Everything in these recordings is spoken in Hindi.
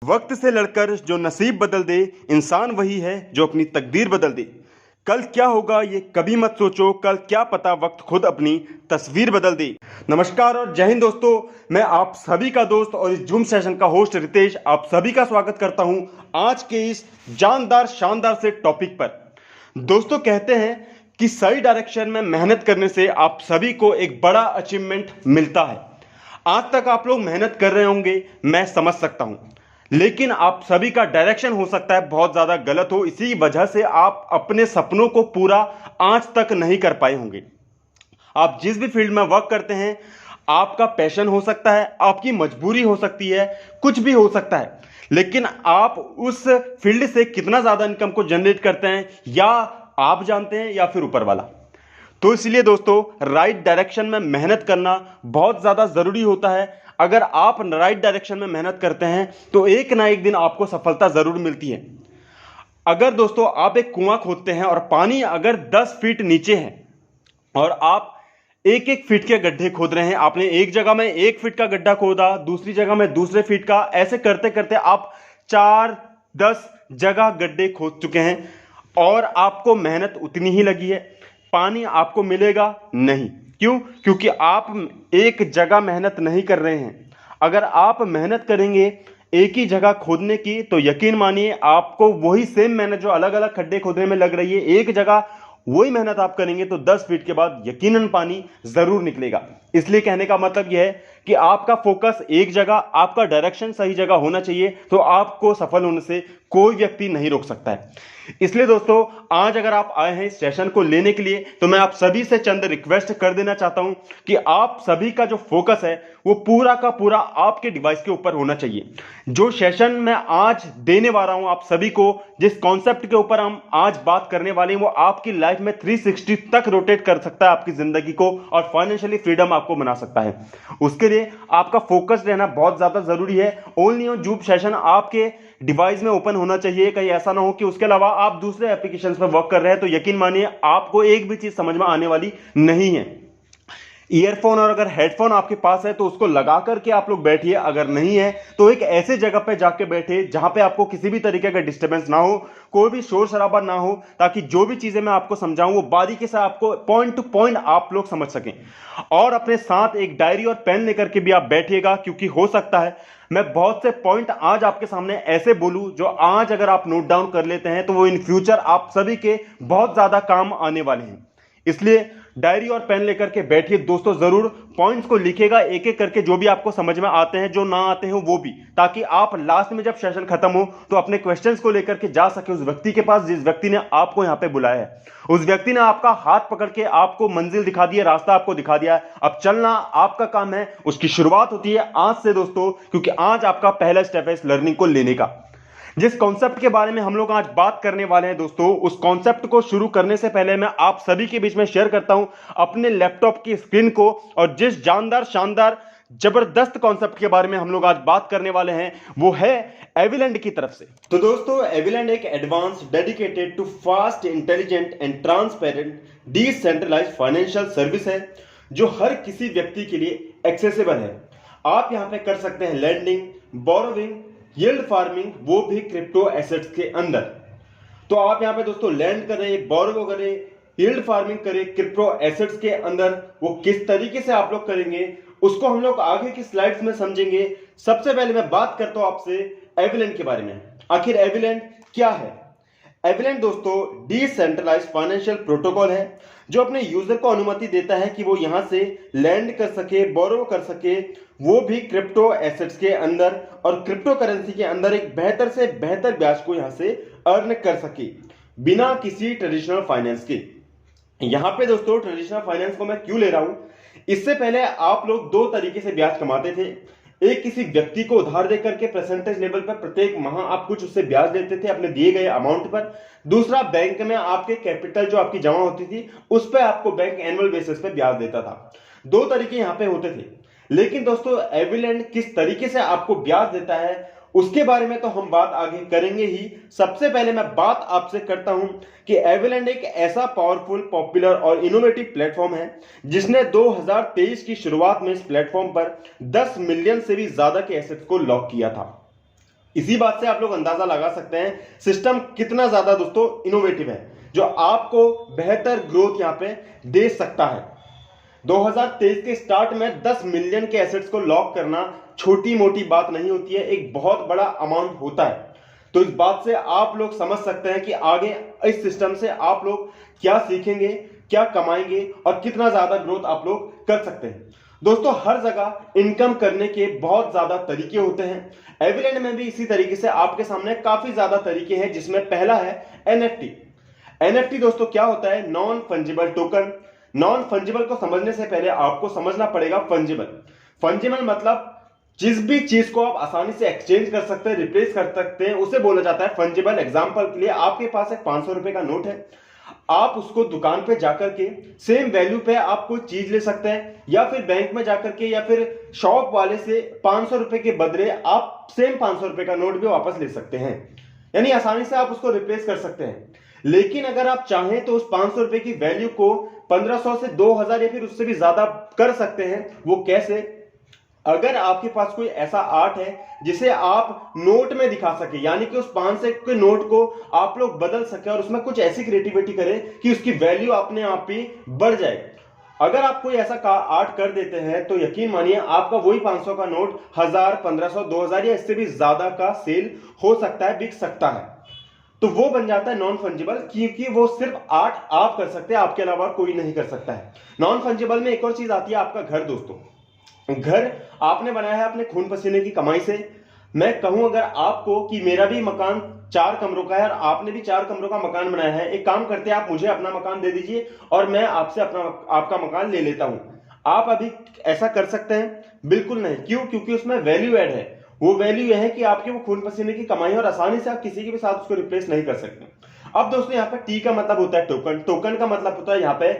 वक्त से लड़कर जो नसीब बदल दे, इंसान वही है जो अपनी तकदीर बदल दे। कल क्या होगा ये कभी मत सोचो, कल क्या पता वक्त खुद अपनी तस्वीर बदल दे। नमस्कार और जय हिंद दोस्तों, मैं आप सभी का दोस्त और इस जूम सेशन का होस्ट रितेश आप सभी का स्वागत करता हूं आज के इस जानदार शानदार से टॉपिक पर। दोस्तों कहते हैं कि सही डायरेक्शन में मेहनत करने से आप सभी को एक बड़ा अचीवमेंट मिलता है। आज तक आप लोग मेहनत कर रहे होंगे, मैं समझ सकता हूं, लेकिन आप सभी का डायरेक्शन हो सकता है बहुत ज़्यादा गलत हो। इसी वजह से आप अपने सपनों को पूरा आज तक नहीं कर पाए होंगे। आप जिस भी फील्ड में वर्क करते हैं, आपका पैशन हो सकता है, आपकी मजबूरी हो सकती है, कुछ भी हो सकता है, लेकिन आप उस फील्ड से कितना ज़्यादा इनकम को जनरेट करते हैं या आप जानते हैं या फिर ऊपर वाला। तो इसलिए दोस्तों राइट डायरेक्शन में मेहनत करना बहुत ज़्यादा ज़रूरी होता है। अगर आप राइट डायरेक्शन में मेहनत करते हैं तो एक ना एक दिन आपको सफलता ज़रूर मिलती है। अगर दोस्तों आप एक कुआं खोदते हैं और पानी अगर 10 फीट नीचे है और आप एक एक फीट के गड्ढे खोद रहे हैं, आपने एक जगह में 1 फीट का गड्ढा खोदा, दूसरी जगह में दूसरे फीट का, ऐसे करते करते आप 4-10 जगह गड्ढे खोद चुके हैं और आपको मेहनत उतनी ही लगी है, पानी आपको मिलेगा नहीं। क्यों? क्योंकि आप एक जगह मेहनत नहीं कर रहे हैं। अगर आप मेहनत करेंगे एक ही जगह खोदने की तो यकीन मानिए आपको वही सेम मेहनत जो अलग अलग खड्डे खोदने में लग रही है, एक जगह वही मेहनत आप करेंगे तो 10 फीट के बाद यकीनन पानी जरूर निकलेगा। इसलिए कहने का मतलब यह है कि आपका फोकस एक जगह, आपका डायरेक्शन सही जगह होना चाहिए, तो आपको सफल होने से कोई व्यक्ति नहीं रोक सकता है। इसलिए दोस्तों आज अगर आप आए हैं इस सेशन को लेने के लिए तो मैं आप सभी से चंद रिक्वेस्ट कर देना चाहता हूं कि आप सभी का जो फोकस है वो पूरा का पूरा आपके डिवाइस के ऊपर होना चाहिए। जो सेशन मैं आज देने वाला हूं आप सभी को, जिस कॉन्सेप्ट के ऊपर हम आज बात करने वाले हैं, वो आपकी लाइफ में 360 तक रोटेट कर सकता है आपकी जिंदगी को और फाइनेंशियली फ्रीडम आपको बना सकता है। उसके लिए आपका फोकस रहना बहुत ज्यादा जरूरी है। ओनली ऑन जूम सेशन आपके डिवाइस में ओपन होना चाहिए। कहीं ऐसा ना हो कि उसके अलावा आप दूसरे एप्लीकेशंस पर वर्क कर रहे हैं तो यकीन मानिए आपको एक भी चीज समझ में आने वाली नहीं है। ईयरफोन और अगर हेडफोन आपके पास है तो उसको लगा करके आप लोग बैठिए, अगर नहीं है तो एक ऐसे जगह पे जाके बैठे जहां पे आपको किसी भी तरीके का डिस्टर्बेंस ना हो, कोई भी शोर शराबा ना हो, ताकि जो भी चीजें मैं आपको समझाऊं वो बारीकी से आपको पॉइंट टू पॉइंट आप लोग समझ सकें। और अपने साथ एक डायरी और पेन लेकर के भी आप बैठिएगा, क्योंकि हो सकता है मैं बहुत से पॉइंट आज आपके सामने ऐसे बोलूं जो आज अगर आप नोट डाउन कर लेते हैं तो वो इन फ्यूचर आप सभी के बहुत ज्यादा काम आने वाले हैं। इसलिए डायरी और पेन लेकर के बैठिए दोस्तों, जरूर पॉइंट्स को लिखेगा एक एक करके, जो भी आपको समझ में आते हैं, जो ना आते हैं वो भी, ताकि आप लास्ट में जब सेशन खत्म हो तो अपने क्वेश्चंस को लेकर के जा सके उस व्यक्ति के पास जिस व्यक्ति ने आपको यहां पे बुलाया है। उस व्यक्ति ने आपका हाथ पकड़ के आपको मंजिल दिखा दी है, रास्ता आपको दिखा दिया है, अब चलना आपका काम है। उसकी शुरुआत होती है आज से दोस्तों, क्योंकि आज आपका पहला स्टेप है इस लर्निंग को लेने का। जिस कॉन्सेप्ट के बारे में हम लोग आज बात करने वाले हैं दोस्तों, उस कॉन्सेप्ट को शुरू करने से पहले मैं आप सभी के बीच में शेयर करता हूं अपने लैपटॉप की स्क्रीन को, और जिस जानदार शानदार जबरदस्त कॉन्सेप्ट के बारे में हम लोग आज बात करने वाले हैं वो है एविलैंड की तरफ से। तो दोस्तों एविलैंड एक advance, dedicated to fast, intelligent and transparent decentralized financial service है जो हर किसी व्यक्ति के लिए एक्सेसिबल है। आप यहां पे कर सकते हैं लैंडिंग, बोरोविंग, यील्ड फार्मिंग, वो भी क्रिप्टो एसेट्स के अंदर। तो आप यहां पे दोस्तों लैंड करें, बोरो करें, यील्ड फार्मिंग करें क्रिप्टो एसेट्स के अंदर। वो किस तरीके से आप लोग करेंगे उसको हम लोग आगे की स्लाइड्स में समझेंगे। सबसे पहले मैं बात करता हूं आपसे एविलैंड के बारे में। आखिर एविलैंड क्या है? एविलैंड दोस्तों डिसेंट्रलाइज्ड फाइनेंशियल प्रोटोकॉल है जो अपने यूजर को अनुमति देता है कि वो यहां से लैंड कर सके, बोरो कर सके, वो भी क्रिप्टो एसेट्स के अंदर, और क्रिप्टो करेंसी के अंदर एक बेहतर से बेहतर ब्याज को यहां से अर्न कर सके बिना किसी ट्रेडिशनल फाइनेंस के। यहां पे दोस्तों ट्रेडिशनल फाइनेंस को मैं क्यों ले रहा हूं, इससे पहले आप लोग दो तरीके से ब्याज कमाते थे। एक किसी व्यक्ति को उधार देकर के परसेंटेज लेवल पर प्रत्येक माह आप कुछ उससे ब्याज लेते थे अपने दिए गए अमाउंट पर। दूसरा, बैंक में आपके कैपिटल जो आपकी जमा होती थी उस पर आपको बैंक एनुअल बेसिस पे ब्याज देता था। दो तरीके यहां पे होते थे। लेकिन दोस्तों एविलैंड किस तरीके से आपको ब्याज देता है उसके बारे में तो हम बात आगे करेंगे ही। सबसे पहले मैं बात आपसे करता हूं कि एविलैंड एक ऐसा पावरफुल, पॉपुलर और इनोवेटिव प्लेटफॉर्म है जिसने 2023 की शुरुआत में इस प्लेटफॉर्म पर 10 मिलियन से भी ज्यादा के एसेट्स को लॉक किया था। इसी बात से आप लोग अंदाजा लगा सकते हैं सिस्टम कितना ज्यादा दोस्तों इनोवेटिव है, जो आपको बेहतर ग्रोथ यहां पे दे सकता है। 2023 के स्टार्ट में 10 मिलियन के एसेट्स को लॉक करना छोटी मोटी बात नहीं होती है, एक बहुत बड़ा अमाउंट होता है। तो इस बात से आप लोग समझ सकते हैं कि आगे इस सिस्टम से आप लोग क्या सीखेंगे, क्या कमाएंगे और कितना ज्यादा ग्रोथ आप लोग कर सकते हैं। दोस्तों हर जगह इनकम करने के बहुत ज्यादा तरीके होते हैं, एविलेंट में भी इसी तरीके से आपके सामने काफी ज्यादा तरीके हैं, जिसमें पहला है एनएफटी। एनएफटी दोस्तों क्या होता है? Non fungible token. Non fungible को समझने से पहले आपको समझना पड़ेगा फंजिबल। फंजिबल मतलब जिस भी चीज को आप आसानी से एक्सचेंज कर सकते हैं, रिप्लेस कर सकते हैं, उसे बोला जाता है फंजिबल। एग्जांपल के लिए आपके पास एक 500 रुपए का नोट है, आप उसको दुकान पे जाकर के सेम वैल्यू पे आप कोई चीज ले सकते हैं, या फिर बैंक में जाकर के या फिर शॉप वाले से 500 रुपए के बदले आप सेम 500 रुपए का नोट भी वापस ले सकते हैं, यानी आसानी से आप उसको रिप्लेस कर सकते हैं। लेकिन अगर आप चाहें तो उस 500 रुपए की वैल्यू को 1500 से 2000 या फिर उससे भी ज्यादा कर सकते हैं। वो कैसे? अगर आपके पास कोई ऐसा आर्ट है जिसे आप नोट में दिखा सके, यानी कि उस 500 के नोट को आप लोग बदल सके और उसमें कुछ ऐसी क्रिएटिविटी करें कि उसकी वैल्यू अपने आप ही बढ़ जाए। अगर आप कोई ऐसा आर्ट कर देते हैं तो यकीन मानिए आपका वही 500 का नोट 1000, 1500, 2000 या इससे भी ज्यादा का सेल हो सकता है, बिक सकता है। तो वो बन जाता है नॉन फंजिबल, क्योंकि वो सिर्फ आर्ट आप कर सकते हैं, आपके अलावा कोई नहीं कर सकता है। नॉन फंजिबल में एक और चीज आती है, आपका घर। दोस्तों घर आपने बनाया है अपने खून पसीने की कमाई से। मैं कहूं अगर आपको कि मेरा भी मकान 4 कमरों का है और आपने भी 4 कमरों का मकान बनाया है, एक काम करते हैं, आप मुझे अपना मकान दे दीजिए और मैं आपसे आपका मकान ले लेता हूं। आप अभी ऐसा कर सकते हैं? बिल्कुल नहीं। क्यों? क्योंकि उसमें वैल्यू ऐड है। वो वैल्यू यह है कि आपके वो खून पसीने की कमाई है और आसानी से आप किसी के भी साथ उसको रिप्लेस नहीं कर सकते। अब दोस्तों यहाँ पे टी का मतलब होता है टोकन। टोकन का मतलब होता है यहाँ पे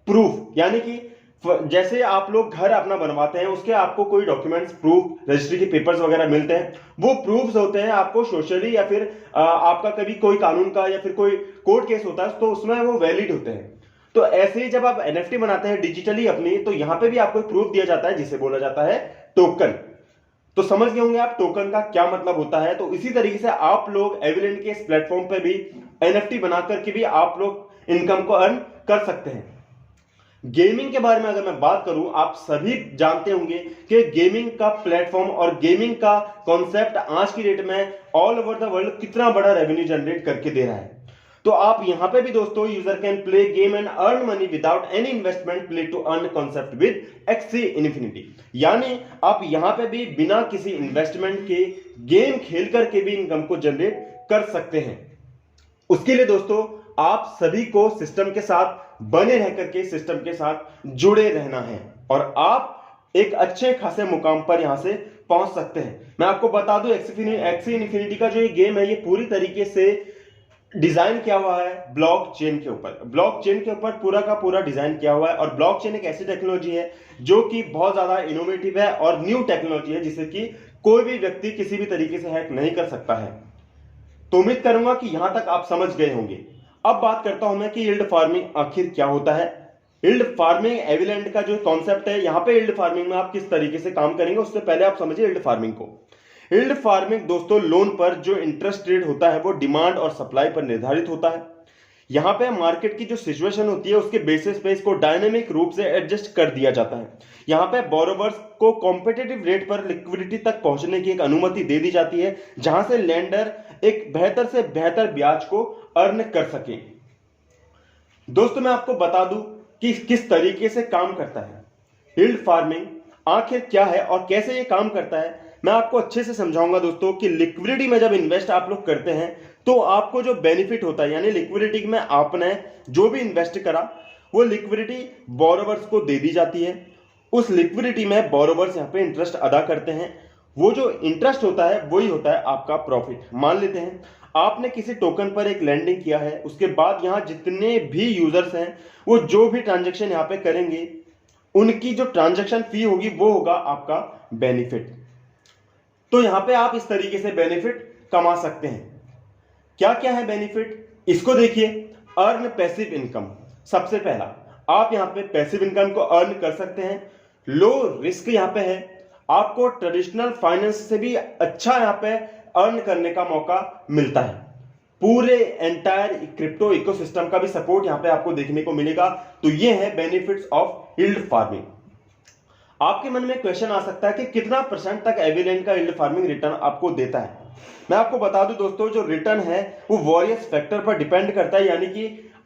प्रूफ, यानी कि जैसे आप लोग घर अपना बनवाते हैं, उसके आपको कोई डॉक्यूमेंट्स, प्रूफ, रजिस्ट्री के पेपर्स वगैरह मिलते हैं, वो प्रूफ्स होते हैं आपको सोशली, या फिर आपका कभी कोई कानून का या फिर कोई कोर्ट केस होता है तो उसमें वो वैलिड होते हैं। तो ऐसे ही जब आप एनएफटी बनाते हैं डिजिटली अपनी, तो यहां पे भी आपको प्रूफ दिया जाता है जिसे बोला जाता है टोकन। तो समझ गए होंगे आप टोकन का क्या मतलब होता है। तो इसी तरीके से आप लोग एविलेंट के इस प्लेटफॉर्म पे भी एनएफटी बना करके भी आप लोग इनकम को अर्न कर सकते हैं। गेमिंग के बारे में अगर मैं बात करूं, आप सभी जानते होंगे कि गेमिंग का प्लेटफॉर्म और गेमिंग का कॉन्सेप्ट आज की डेट में ऑल ओवर द वर्ल्ड कितना बड़ा रेवेन्यू जनरेट करके दे रहा है। तो आप यहां पे भी दोस्तों user can play game and earn money without any investment, play to earn concept with Axie Infinity. यानी आप यहां पे भी बिना किसी इन्वेस्टमेंट के गेम खेल करके भी इनकम को जनरेट कर सकते हैं। उसके लिए दोस्तों आप सभी को सिस्टम के साथ बने रह करके सिस्टम के साथ जुड़े रहना है और आप एक अच्छे खासे मुकाम पर यहां से पहुंच सकते हैं। मैं आपको बता दूं एक्सी इन्फिनिटी का जो ये गेम है, ये पूरी तरीके से डिजाइन किया हुआ है ब्लॉकचेन के ऊपर। ब्लॉकचेन के ऊपर पूरा का पूरा डिजाइन किया हुआ है और ब्लॉकचेन एक ऐसी टेक्नोलॉजी है जो कि बहुत ज्यादा इनोवेटिव है और न्यू टेक्नोलॉजी है, जिसे कि कोई भी व्यक्ति किसी भी तरीके से हैक नहीं कर सकता है। तो उम्मीद करूंगा कि यहां तक आप समझ गए होंगे। अब बात करता हूं मैं कि यील्ड फार्मिंग आखिर क्या होता है। यील्ड फार्मिंग एविलेंट का जो कॉन्सेप्ट है, यहां पे यील्ड फार्मिंग में आप किस तरीके से काम करेंगे उससे पहले आप समझिए यील्ड फार्मिंग को। यील्ड फार्मिंग दोस्तों लोन पर जो इंटरेस्ट रेट होता है वो डिमांड और सप्लाई पर निर्धारित होता है। यहां पे मार्केट की जो सिचुएशन होती है उसके बेसिस पे इसको डायनेमिक रूप से एडजस्ट कर दिया जाता है। यहां पे बोरोवर्स को कॉम्पिटिटिव रेट पर लिक्विडिटी तक पहुंचने की एक अनुमति दे दी जाती है, जहां से लेंडर एक बेहतर से बेहतर ब्याज को अर्न कर सके। दोस्तों मैं आपको बता दूं कि किस तरीके से काम करता है यील्ड फार्मिंग, आखिर क्या है और कैसे ये काम करता है, मैं आपको अच्छे से समझाऊंगा दोस्तों। कि लिक्विडिटी में जब इन्वेस्ट आप लोग करते हैं तो आपको जो बेनिफिट होता है, यानी लिक्विडिटी में आपने जो भी इन्वेस्ट करा वो लिक्विडिटी बोरोवर्स को दे दी जाती है। उस लिक्विडिटी में बोरोवर्स यहाँ पे इंटरेस्ट अदा करते हैं। वो जो इंटरेस्ट होता है वही होता है आपका प्रॉफिट। मान लेते हैं आपने किसी टोकन पर एक लैंडिंग किया है, उसके बाद यहाँ जितने भी यूजर्स हैं वो जो भी ट्रांजेक्शन यहाँ पे करेंगे उनकी जो ट्रांजेक्शन फी होगी वो होगा आपका बेनिफिट। तो यहां पे आप इस तरीके से बेनिफिट कमा सकते हैं। क्या क्या है बेनिफिट, इसको देखिए। अर्न पैसिव इनकम, सबसे पहला आप यहां पे पैसिव इनकम को अर्न कर सकते हैं। लो रिस्क यहां पे है, आपको ट्रेडिशनल फाइनेंस से भी अच्छा यहां पे अर्न करने का मौका मिलता है। पूरे एंटायर क्रिप्टो इकोसिस्टम का भी सपोर्ट यहां पे आपको देखने को मिलेगा। तो ये है बेनिफिट्स ऑफ यील्ड फार्मिंग। आपके मन में क्वेश्चन आ सकता है कि कितना परसेंट तक एविडेंट का यील्ड फार्मिंग रिटर्न आपको देता है। मैं आपको बता दूं दोस्तों, जो रिटर्न है वो वेरियस फैक्टर पर डिपेंड करता है, यानी कि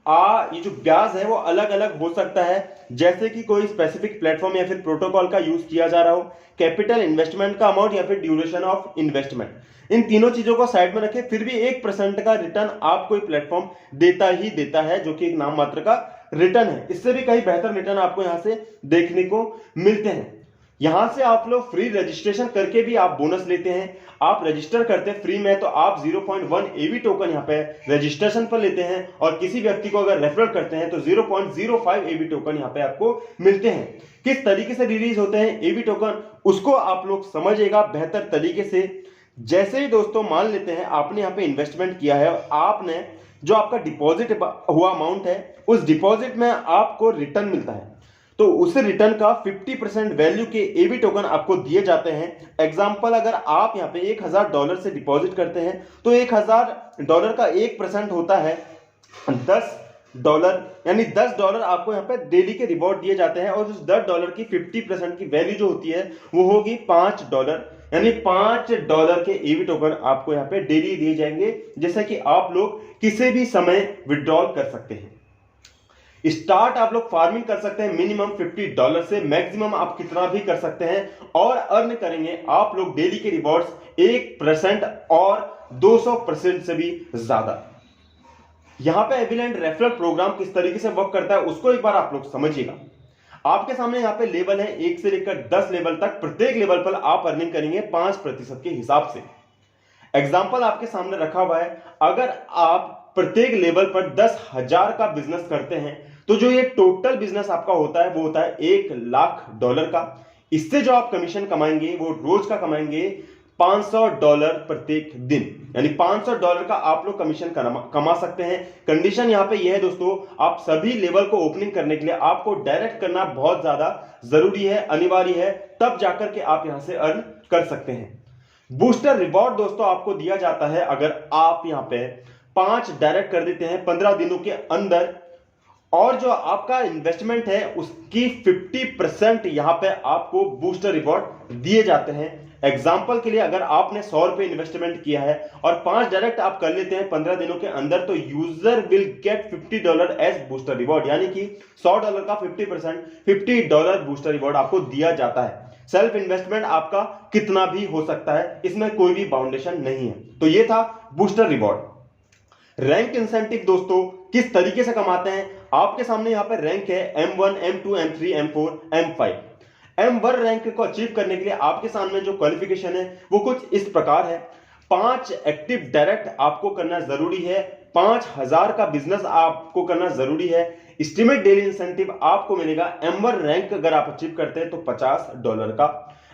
ये जो ब्याज है वो अलग अलग हो सकता है, जैसे कि कोई स्पेसिफिक प्लेटफॉर्म या फिर प्रोटोकॉल का यूज किया जा रहा हो, कैपिटल इन्वेस्टमेंट का अमाउंट या फिर ड्यूरेशन ऑफ इन्वेस्टमेंट। इन तीनों चीजों को साइड में रखें, फिर भी 1% का रिटर्न आपको प्लेटफॉर्म देता ही देता है, जो कि एक नाम मात्र का रिटर्न है। इससे भी कई बेहतर रिटर्न आपको यहां से देखने को मिलते हैं। यहां से आप लोग फ्री रजिस्ट्रेशन करके भी आप बोनस लेते हैं। आप रजिस्टर करते हैं फ्री में तो आप 0.1 एवी टोकन यहां पे रजिस्ट्रेशन पर लेते हैं, और किसी व्यक्ति को अगर रेफरल करते हैं तो 0.05 एवी टोकन यहां पे आपको मिलते हैं। किस तरीके से रिलीज होते हैं एवी टोकन, उसको आप लोग समझिएगा बेहतर तरीके से। जैसे ही दोस्तों मान लेते हैं आपने यहां पे इन्वेस्टमेंट किया है और आपने जो आपका डिपॉजिट हुआ अमाउंट है, उस डिपॉजिट में आपको रिटर्न मिलता है, तो उस रिटर्न का 50% वैल्यू के एवी टोकन आपको दिए जाते हैं। एग्जांपल, अगर आप यहां पे $1000 से डिपॉजिट करते हैं तो $1000 का 1% होता है $10, यानी $10 आपको यहां पे डेली के रिवॉर्ड दिए जाते हैं, और उस $10 की 50% की वैल्यू जो होती है वो होगी $5, यानी $5 के एवी टोकन आपको यहां पे डेली दिए जाएंगे, जैसे कि आप लोग किसी भी समय विड्रॉल कर सकते हैं। स्टार्ट आप लोग फार्मिंग कर सकते हैं मिनिमम $50 से, मैक्सिमम आप कितना भी कर सकते हैं, और अर्न करेंगे आप लोग डेली के रिवॉर्ड्स 1% और 200% से भी ज्यादा। यहां पे एविडेंट रेफरल प्रोग्राम किस तरीके से वर्क करता है उसको एक बार आप लोग समझिएगा। आपके सामने यहां पे लेवल है 1 से लेकर 10 लेवल तक। प्रत्येक लेवल पर आप अर्निंग करेंगे 5% के हिसाब से। एग्जाम्पल आपके सामने रखा हुआ है, अगर आप प्रत्येक लेवल पर 10,000 का बिजनेस करते हैं तो जो ये टोटल बिजनेस आपका होता है वो होता है $1,00,000 का। इससे जो आप कमीशन कमाएंगे वो रोज का कमाएंगे $500 प्रत्येक दिन, यानी $500 का आप लोग कमीशन कमा सकते हैं। कंडीशन यहां पे यह है दोस्तों, आप सभी लेवल को ओपनिंग करने के लिए आपको डायरेक्ट करना बहुत ज्यादा जरूरी है, अनिवार्य है, तब जाकर के आप यहां से अर्न कर सकते हैं। बूस्टर रिवॉर्ड दोस्तों आपको दिया जाता है अगर आप यहां पे 5 डायरेक्ट कर देते हैं 15 दिनों के अंदर, और जो आपका इन्वेस्टमेंट है उसकी 50% यहां पे आपको बूस्टर रिवॉर्ड दिए जाते हैं। एग्जाम्पल के लिए, अगर आपने ₹100 इन्वेस्टमेंट किया है और 5 डायरेक्ट आप कर लेते हैं 15 दिनों के अंदर, तो user will get $50 as booster reward, यानी कि $100 का 50% $50 बूस्टर रिवॉर्ड आपको दिया जाता है। सेल्फ इन्वेस्टमेंट आपका कितना भी हो सकता है, इसमें कोई भी बाउंडेशन नहीं है। तो ये था बूस्टर रिवॉर्ड। रैंक इंसेंटिव दोस्तों किस तरीके से कमाते हैं, आपके सामने यहां पर रैंक है M1, M2, M3, M4, M5। M1 rank को अचीव करने के लिए आपके सामने जो क्वालिफिकेशन है वो कुछ इस प्रकार है। 5 एक्टिव डायरेक्ट आपको करना जरूरी है, 5,000 का बिजनेस आपको करना जरूरी है। एस्टिमेट डेली इंसेंटिव आपको मिलेगा M1 रैंक अगर आप अचीव करते हैं तो $50 का।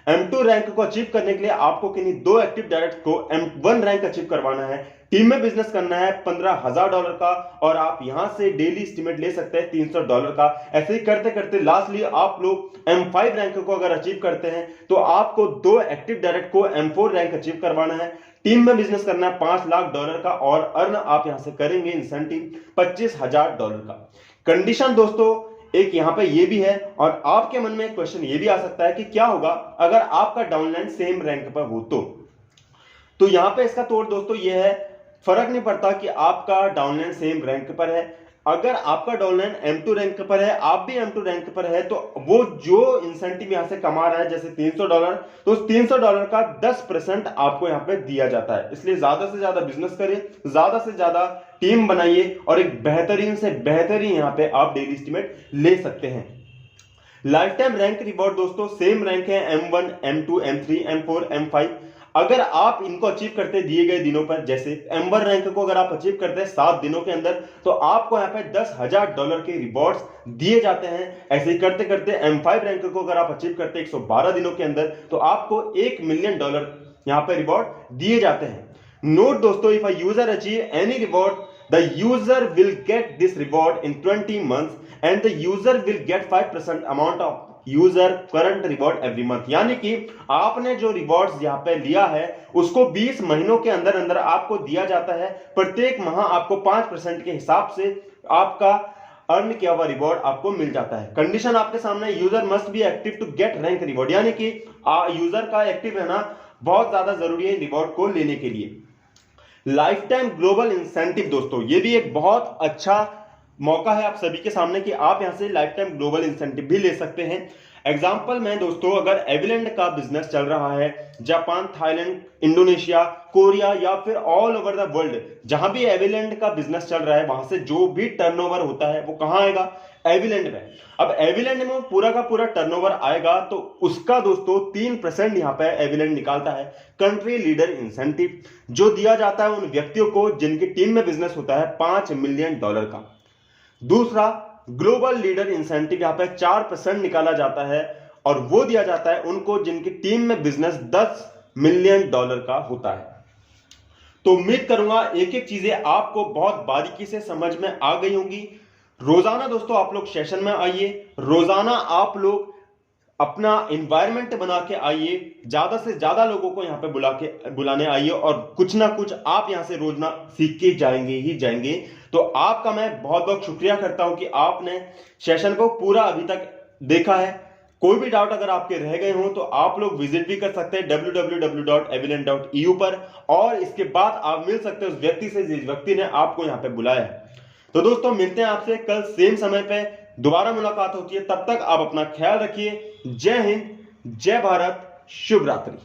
M2 रैंक को अचीव करने के लिए आपको किन्हीं 2 एक्टिव डायरेक्ट को M1 रैंक अचीव करवाना है। टीम में बिजनेस करना है $15,000 का, और आप यहां से डेली एस्टिमेट ले सकते हैं $300 का। ऐसे ही करते करते लास्टली आप लोग M5 रैंक को अगर अचीव करते हैं तो आपको 2 एक्टिव डायरेक्ट को M4 रैंक अचीव करवाना है। टीम में बिजनेस करना है $5 लाख का, और अर्न आप यहां से करेंगे इंसेंटिव $25,000 का। कंडीशन दोस्तों एक यहां पे ये भी है, और आपके मन में क्वेश्चन ये भी आ सकता है कि क्या होगा अगर आपका डाउनलाइन सेम रैंक पर हो तो यहां पे इसका तोड़ दोस्तों ये है, फर्क नहीं पड़ता कि आपका डाउनलाइन सेम रैंक पर है। अगर आपका डाउनलाइन M2 रैंक पर है, आप भी M2 रैंक पर है, तो वो जो इंसेंटिव यहां से कमा रहा है जैसे $300, तो उस $300 का 10% आपको यहां पे दिया जाता है। इसलिए ज्यादा से ज्यादा बिजनेस करिए, ज्यादा से ज्यादा टीम बनाइए, और एक बेहतरीन से बेहतरीन यहां पे आप डेली एस्टिमेट ले सकते हैं। लाइफ टाइम रैंक रिवॉर्ड दोस्तों सेम रैंक है M1, M2, M3, M4, M5। अगर आप इनको अचीव करते दिए गए दिनों पर, जैसे M1 रैंक को अगर आप अचीव करते हैं 7 दिनों के अंदर, तो आपको यहाँ पे $10,000 के रिवॉर्ड्स दिए जाते हैं। ऐसे ही करते करते M5 रैंक को अगर आप अचीव करते हैं 112 दिनों के अंदर, तो आपको $1 मिलियन यहाँ पे रिवॉर्ड दिए जाते हैं। नोट दोस्तों, if a user achieve any reward, the user will get this reward in 20 months, and the user will get 5% amount user current reward every month, यानी कि आपने जो रिवॉर्ड्स यहां पे लिया है उसको 20 महीनों के अंदर अंदर आपको दिया जाता है। प्रत्येक माह आपको 5% के हिसाब से आपका अर्न किया हुआ रिवॉर्ड आपको मिल जाता है। कंडीशन आपके सामने, user must be active to get rank reward, यानी कि यूजर का एक्टिव रहना बहुत ज्यादा जरूरी है रिवॉर्ड को लेने के लिए। लाइफ टाइम ग्लोबल इंसेंटिव दोस्तों, ये भी एक बहुत अच्छा मौका है आप सभी के सामने कि आप यहां से लाइफ टाइम ग्लोबल इंसेंटिव भी ले सकते हैं। एग्जांपल में दोस्तों, अगर एविलेंड का बिजनेस चल रहा है जापान, थाईलैंड, इंडोनेशिया, कोरिया या फिर ऑल ओवर द वर्ल्ड, जहां भी एविलेंड का बिजनेस चल रहा है वहां से जो भी टर्नओवर होता है वो कहां आएगा? एविलेंड में। अब एविलेंड में पूरा का पूरा टर्नओवर आएगा तो उसका दोस्तों 3% यहां पे एविलेंड निकालता है कंट्री लीडर इंसेंटिव, जो दिया जाता है उन व्यक्तियों को जिनकी टीम में बिजनेस होता है $5 मिलियन का। दूसरा ग्लोबल लीडर इंसेंटिव, यहां पे 4% निकाला जाता है और वो दिया जाता है उनको जिनकी टीम में बिजनेस $10 मिलियन का होता है। तो उम्मीद करूंगा एक एक चीजें आपको बहुत बारीकी से समझ में आ गई होंगी। रोजाना दोस्तों आप लोग सेशन में आइए, रोजाना आप लोग अपना एनवायरनमेंट बना के आइए, ज्यादा से ज्यादा लोगों को यहां पे बुलाने आइए और कुछ ना कुछ आप यहां से रोजना सीख के जाएंगे ही जाएंगे। तो आपका मैं बहुत बहुत शुक्रिया करता हूं कि आपने सेशन को पूरा अभी तक देखा है। कोई भी डाउट अगर आपके रह गए हो तो आप लोग विजिट भी कर सकते हैं www.aviland.eu पर, और इसके बाद आप मिल सकते हैं उस व्यक्ति से जिस व्यक्ति ने आपको यहां पे बुलाया है। तो दोस्तों मिलते हैं आपसे कल सेम समय पे, दोबारा मुलाकात होती है। तब तक आप अपना ख्याल रखिए। जय हिंद, जय भारत, शुभ रात्रि।